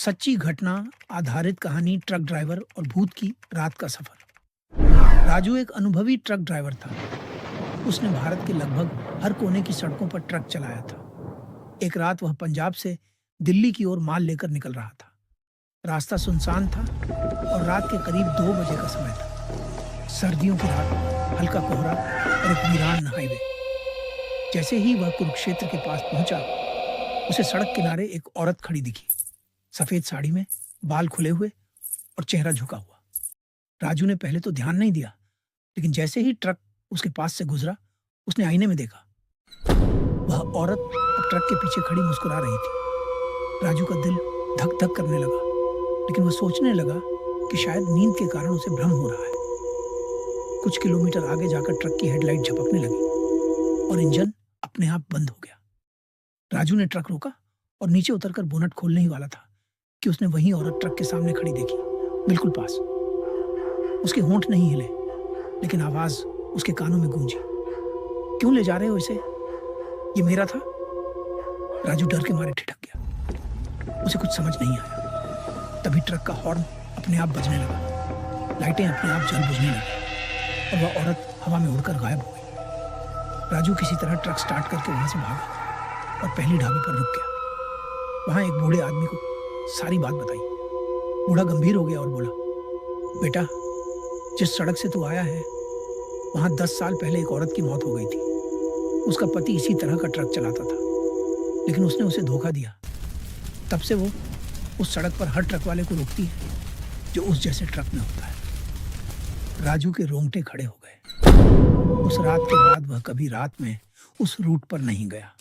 सच्ची घटना आधारित कहानी ट्रक ड्राइवर और भूत की रात का सफर। राजू एक अनुभवी ट्रक ड्राइवर था। उसने भारत के लगभग हर कोने की सड़कों पर ट्रक चलाया था। एक रात वह पंजाब से दिल्ली की ओर माल लेकर निकल रहा था। रास्ता सुनसान था और रात के करीब 2 बजे का समय था। सर्दियों की रात, हल्का कोहरा और एक वीरान हाईवे। जैसे ही वह कुरुक्षेत्र के पास पहुंचा, उसे सड़क किनारे एक औरत खड़ी दिखी। सफेद साड़ी में, बाल खुले हुए और चेहरा झुका हुआ। राजू ने पहले तो ध्यान नहीं दिया, लेकिन जैसे ही ट्रक उसके पास से गुजरा, उसने आईने में देखा। वह औरत अब ट्रक के पीछे खड़ी मुस्कुरा रही थी। राजू का दिल धक धक करने लगा, लेकिन वह सोचने लगा कि शायद नींद के कारण उसे भ्रम हो रहा है। कुछ किलोमीटर आगे जाकर ट्रक की हेडलाइट झपकने लगी और इंजन अपने आप बंद हो गया। राजू ने ट्रक रोका और नीचे उतरकर बोनट खोलने ही वाला था कि उसने वही औरत ट्रक के सामने खड़ी देखी, बिल्कुल पास। उसके होंठ नहीं हिले, लेकिन आवाज उसके कानों में गूंजी। क्यों ले जा रहे हो इसे? ये मेरा था। राजू डर के मारे ठिठक गया। उसे कुछ समझ नहीं आया। तभी ट्रक का हॉर्न अपने आप बजने लगा, लाइटें अपने आप जल बुझने लगी और वह औरत हवा में उड़कर गायब हो गई। राजू किसी तरह ट्रक स्टार्ट करके वहां से भागा और पहली ढाबे पर रुक गया। वहां एक बूढ़े आदमी को सारी बात बताई। बूढ़ा गंभीर हो गया और बोला, बेटा, जिस सड़क से तू आया है, वहां 10 साल पहले एक औरत की मौत हो गई थी। उसका पति इसी तरह का ट्रक चलाता था, लेकिन उसने उसे धोखा दिया। तब से वो उस सड़क पर हर ट्रक वाले को रोकती है जो उस जैसे ट्रक में होता है। राजू के रोंगटे खड़े हो गए। उस रात के बाद वह कभी रात में उस रूट पर नहीं गया।